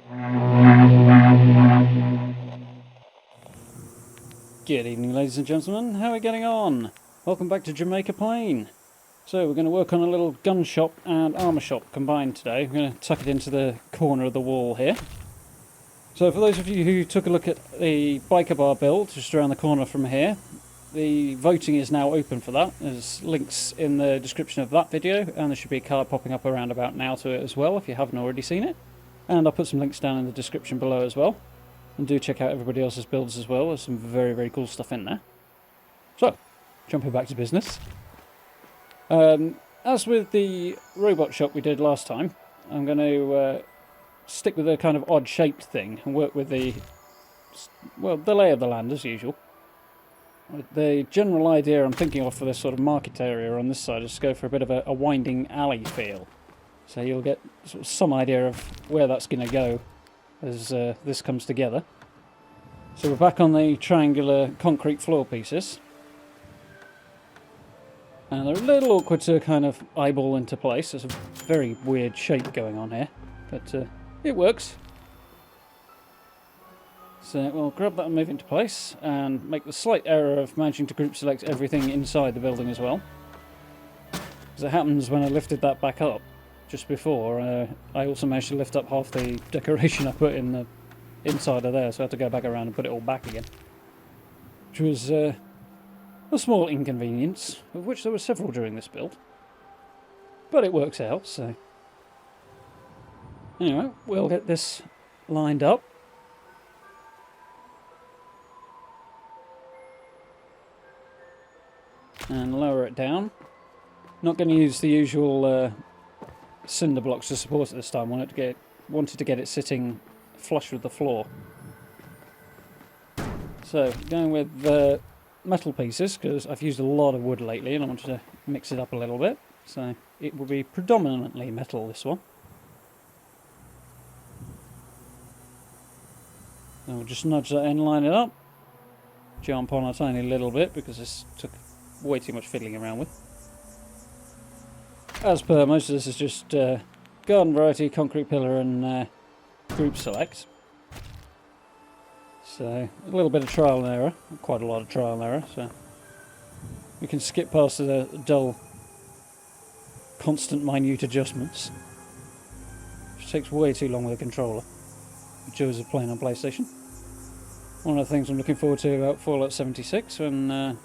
Good evening, ladies and gentlemen. How are we getting on? Welcome back to Jamaica Plain. So we're going to work on a little gun shop and armour shop combined today. We're going to tuck it into the corner of the wall here. So for those of you who took a look at the biker bar build just around the corner from here, the voting is now open for that. There's links in the description of that video, and there should be a card popping up around about now to it as well if you haven't already seen it. And I'll put some links down in the description below as well. And do check out everybody else's builds as well. There's some very, very cool stuff in there. So, jumping back to business. As with the robot shop we did last time, I'm going to stick with a kind of odd-shaped thing and work with the lay of the land as usual. The general idea I'm thinking of for this sort of market area on this side is to go for a bit of a winding alley feel. So you'll get sort of some idea of where that's going to go as this comes together. So we're back on the triangular concrete floor pieces. And they're a little awkward to kind of eyeball into place. There's a very weird shape going on here, but it works. So we'll grab that and move it into place, and make the slight error of managing to group select everything inside the building as well. As it happens, when I lifted that back up just before, I also managed to lift up half the decoration I put in the inside of there, so I had to go back around and put it all back again. Which was a small inconvenience, of which there were several during this build. But it works out, so... Anyway, we'll get this lined up. And lower it down. Not going to use the usual cinder blocks to support it this time. Wanted to get it sitting flush with the floor. So, going with the metal pieces, because I've used a lot of wood lately and I wanted to mix it up a little bit. So, it will be predominantly metal, this one. And we'll just nudge that in, line it up. Jump on a tiny little bit, because this took way too much fiddling around with. As per, most of this is just garden variety, concrete pillar and group select. So, a little bit of trial and error, quite a lot of trial and error, so we can skip past the dull, constant minute adjustments, which takes way too long with a controller, which is playing on PlayStation. One of the things I'm looking forward to about Fallout 76, when that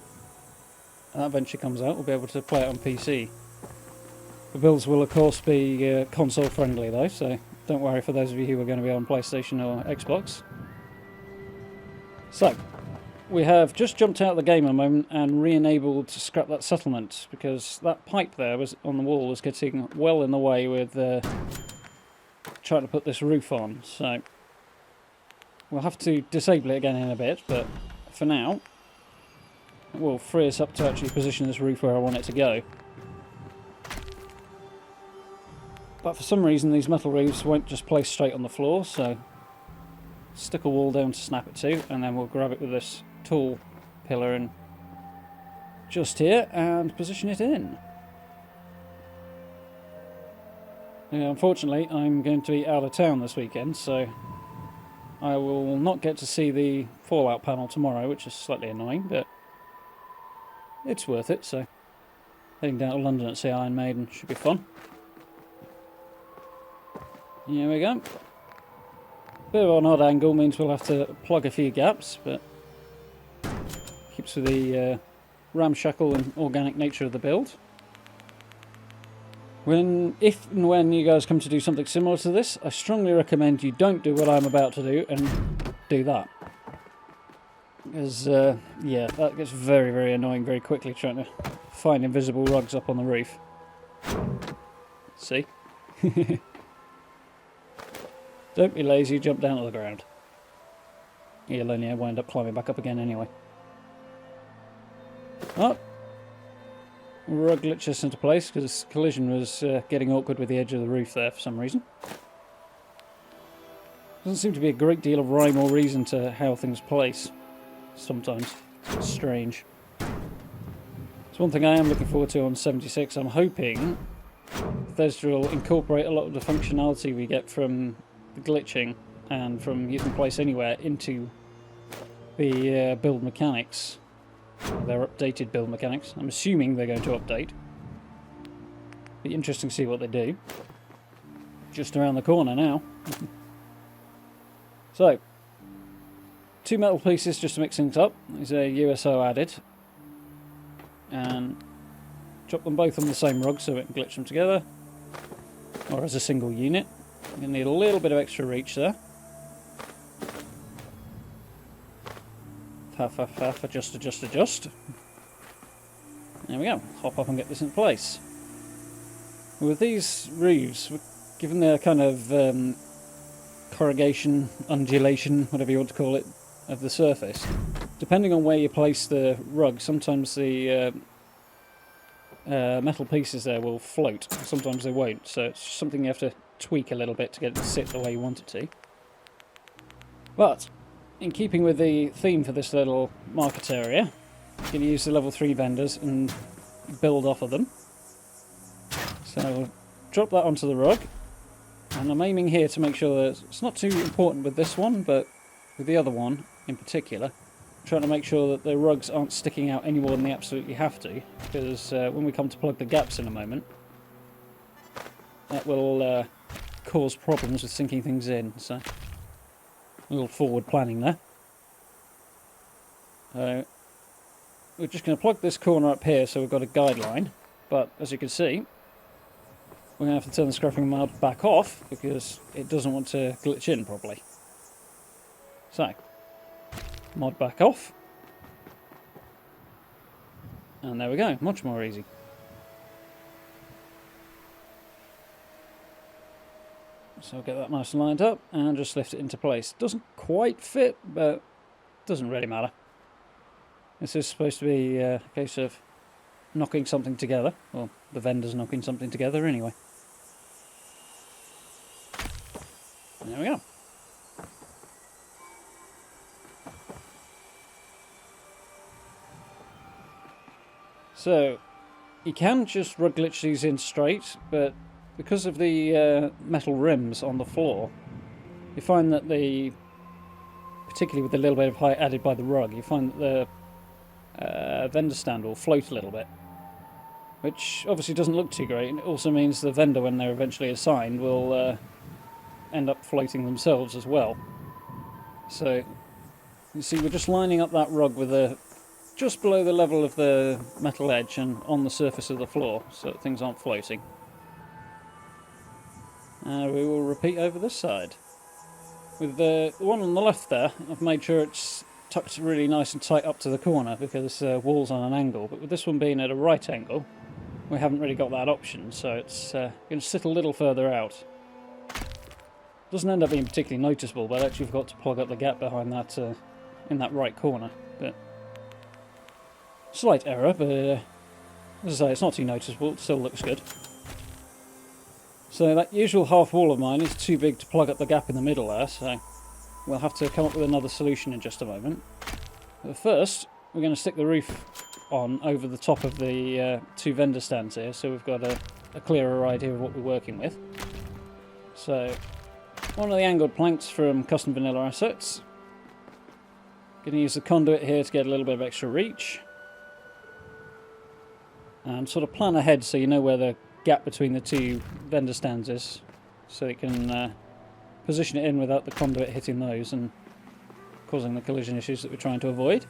venture comes out, we'll be able to play it on PC. The builds will of course be console friendly though, so don't worry for those of you who are going to be on PlayStation or Xbox. So, we have just jumped out of the game a moment and re-enabled to scrap that settlement, because that pipe there was on the wall was getting well in the way with trying to put this roof on, so we'll have to disable it again in a bit, but for now it will free us up to actually position this roof where I want it to go. But for some reason these metal roofs won't just place straight on the floor, so stick a wall down to snap it to, and then we'll grab it with this tall pillar and just here and position it in. Now, unfortunately I'm going to be out of town this weekend, so I will not get to see the Fallout panel tomorrow, which is slightly annoying, but it's worth it. So heading down to London to see Iron Maiden should be fun. Here we go. Bit of an odd angle means we'll have to plug a few gaps, but keeps with the ramshackle and organic nature of the build. If and when you guys come to do something similar to this, I strongly recommend you don't do what I'm about to do and do that. Because, yeah, that gets very, very annoying very quickly, trying to find invisible rugs up on the roof. See? Don't be lazy, jump down to the ground. You'll only wind up climbing back up again anyway. Oh! Rug glitched us into place because collision was getting awkward with the edge of the roof there for some reason. Doesn't seem to be a great deal of rhyme or reason to how things place. Sometimes. It's strange. It's one thing I am looking forward to on 76. I'm hoping Bethesda will incorporate a lot of the functionality we get from the glitching and from you can place anywhere into the build mechanics, their updated build mechanics. I'm assuming they're going to update. Be interesting to see what they do. Just around the corner now. So, 2 metal pieces just to mix things up. There's a USO added. And drop them both on the same rug so we can glitch them together. Or as a single unit. You're going to need a little bit of extra reach there. Half, adjust. There we go. Hop up and get this in place. With these roofs, given their kind of corrugation, undulation, whatever you want to call it, of the surface, depending on where you place the rug, sometimes the metal pieces there will float, sometimes they won't, so it's something you have to tweak a little bit to get it to sit the way you want it to. But, in keeping with the theme for this little market area, you can use the level 3 vendors and build off of them. So we'll drop that onto the rug, and I'm aiming here to make sure that it's not too important with this one, but with the other one in particular, I'm trying to make sure that the rugs aren't sticking out any more than they absolutely have to, because when we come to plug the gaps in a moment, that will cause problems with sinking things in, so a little forward planning there. We're just going to plug this corner up here so we've got a guideline, but as you can see, we're going to have to turn the scrapping mod back off because it doesn't want to glitch in properly. So, mod back off. And there we go, much more easy. So I'll get that nice and lined up and just lift it into place. Doesn't quite fit, but doesn't really matter. This is supposed to be a case of knocking something together. Well, the vendor's knocking something together anyway. There we go. So, you can just rug glitch these in straight, but because of the metal rims on the floor, you find that particularly with the little bit of height added by the rug, you find that the vendor stand will float a little bit, which obviously doesn't look too great. It also means the vendor, when they're eventually assigned, will end up floating themselves as well. So, you see, we're just lining up that rug with just below the level of the metal edge and on the surface of the floor, so that things aren't floating. We will repeat over this side. With the one on the left there, I've made sure it's tucked really nice and tight up to the corner because the wall's on an angle, but with this one being at a right angle, we haven't really got that option, so it's going to sit a little further out. Doesn't end up being particularly noticeable, but I actually forgot to plug up the gap behind that in that right corner. But slight error, but as I say, it's not too noticeable. It still looks good. So that usual half wall of mine is too big to plug up the gap in the middle there, so we'll have to come up with another solution in just a moment. But first, we're going to stick the roof on over the top of the 2 vendor stands here, so we've got a clearer idea of what we're working with. So, one of the angled planks from Custom Vanilla Assets. Going to use the conduit here to get a little bit of extra reach. And sort of plan ahead so you know where the gap between the 2 vendor stands is, so you can position it in without the conduit hitting those and causing the collision issues that we're trying to avoid.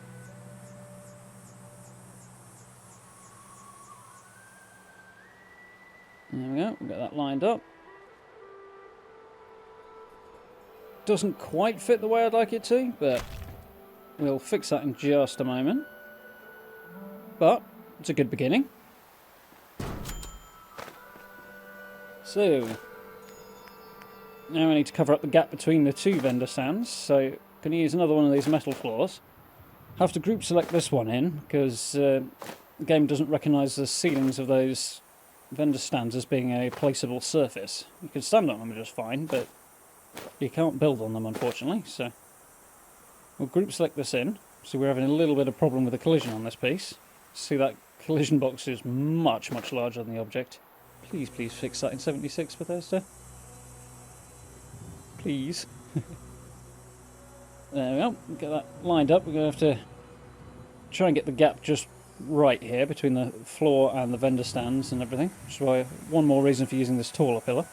There we go, we've got that lined up. Doesn't quite fit the way I'd like it to, but we'll fix that in just a moment. But it's a good beginning. So, now I need to cover up the gap between the 2 vendor stands, so I'm going to use another one of these metal floors. Have to group select this one in, because the game doesn't recognise the ceilings of those vendor stands as being a placeable surface. You can stand on them just fine, but you can't build on them, unfortunately, so we'll group select this in. So we're having a little bit of problem with the collision on this piece. See, that collision box is much, much larger than the object. Please fix that in 76, Bethesda. Please. There we go. Get that lined up. We're going to have to try and get the gap just right here between the floor and the vendor stands and everything. Which is why one more reason for using this taller pillar.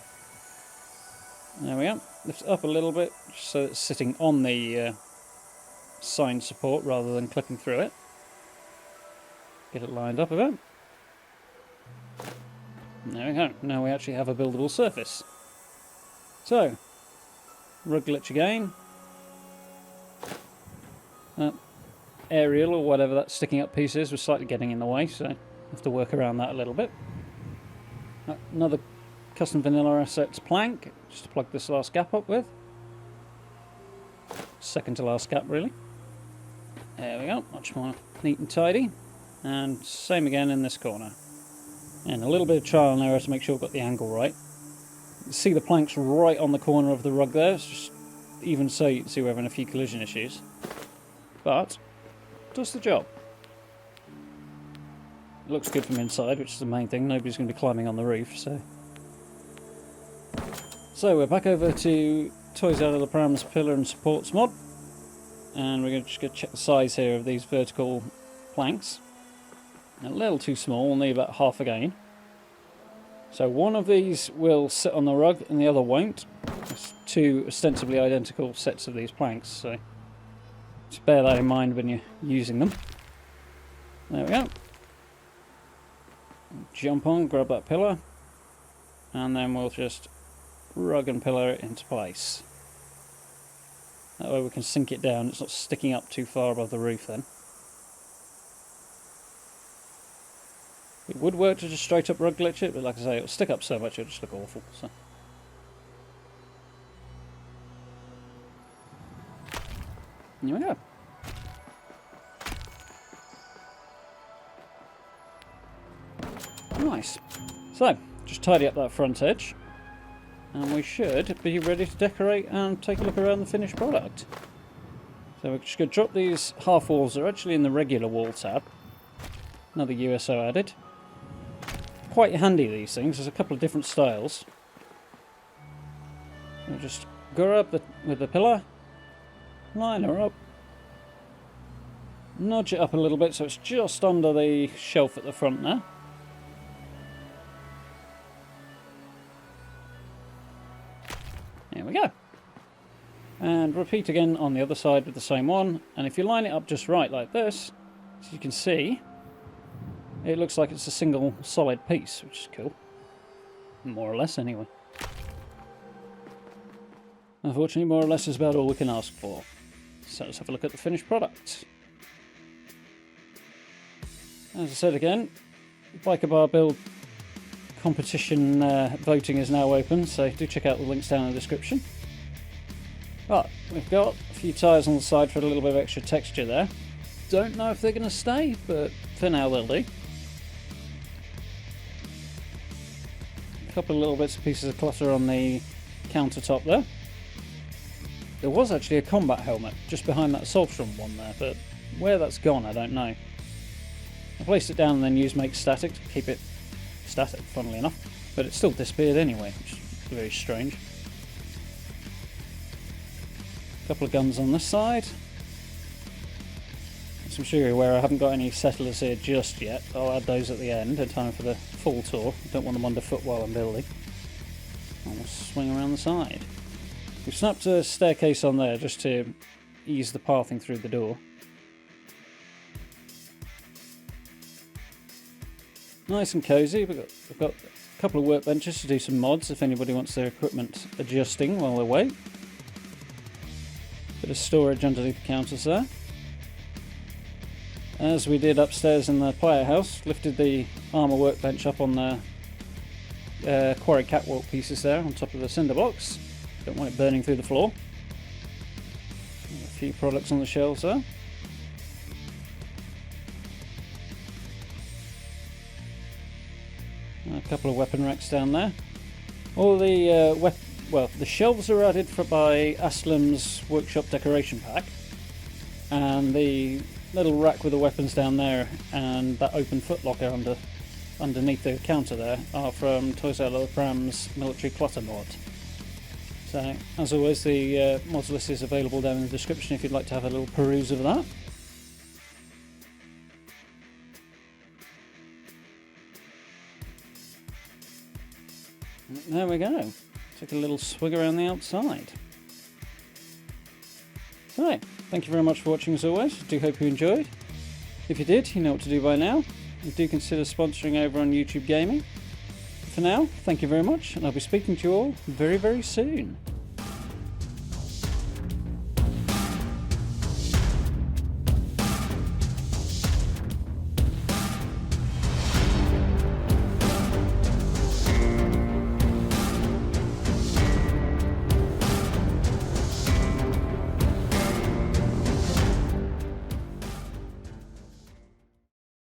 There we go. Lift it up a little bit just so it's sitting on the sign support rather than clipping through it. Get it lined up a bit. There we go. Now we actually have a buildable surface. So, rug glitch again. Aerial or whatever that sticking up piece is was slightly getting in the way, so have to work around that a little bit. Another custom vanilla assets plank, just to plug this last gap up with. Second to last gap, really. There we go, much more neat and tidy. And same again in this corner. And a little bit of trial and error to make sure we've got the angle right. You can see the planks right on the corner of the rug there. It's just, even so, you can see we're having a few collision issues. But does the job. It looks good from inside, which is the main thing. Nobody's going to be climbing on the roof, so. So we're back over to Toys Out of the Pram's Pillar and Supports mod. And we're just going to check the size here of these vertical planks. A little too small, we'll need about half again. So one of these will sit on the rug and the other won't. It's two ostensibly identical sets of these planks, so just bear that in mind when you're using them. There we go. Jump on, grab that pillar, and then we'll just rug and pillar it into place. That way we can sink it down, it's not sticking up too far above the roof then. It would work to just straight up rug glitch it, but like I say, it'll stick up so much it'll just look awful. So. Here we go. Nice. So, just tidy up that front edge. And we should be ready to decorate and take a look around the finished product. So we're just going to drop these half walls. They're actually in the regular wall tab. Another USO added. Quite handy, these things. There's a couple of different styles. We'll just go up with the pillar. Line her up. Nudge it up a little bit so it's just under the shelf at the front now. There we go. And repeat again on the other side with the same one. And if you line it up just right like this, as you can see, it looks like it's a single solid piece, which is cool. More or less, anyway. Unfortunately, more or less is about all we can ask for. So let's have a look at the finished product. As I said again, Biker Bar build competition voting is now open, so do check out the links down in the description. But we've got a few tyres on the side for a little bit of extra texture there. Don't know if they're going to stay, but for now they'll do. A couple of little bits and pieces of clutter on the countertop there. There was actually a combat helmet just behind that Solstrom one there, but where that's gone I don't know. I placed it down and then used Make Static to keep it static, funnily enough, but it still disappeared anyway, which is very strange. A couple of guns on this side. As I'm sure you're aware, I haven't got any settlers here just yet. I'll add those at the end in time for the full tour. I don't want them underfoot while I'm building. And we'll swing around the side. We've snapped a staircase on there just to ease the pathing through the door. Nice and cosy. We've got a couple of workbenches to do some mods if anybody wants their equipment adjusting while they wait. Bit of storage underneath the counters there. As we did upstairs in the player house, lifted the Armour workbench up on the quarry catwalk pieces there on top of the cinder blocks. Don't want it burning through the floor. A few products on the shelves there. A couple of weapon racks down there. All the the shelves are added by Aslam's workshop decoration pack, and the little rack with the weapons down there and that open footlocker underneath the counter there are from Toys Out of the Pram's military clutter mod. So, as always, the mods list is available down in the description if you'd like to have a little peruse of that. There we go. Took a little swig around the outside. So, thank you very much for watching as always. I do hope you enjoyed. If you did, you know what to do by now. And do consider sponsoring over on YouTube Gaming. For now, thank you very much, and I'll be speaking to you all very, very soon.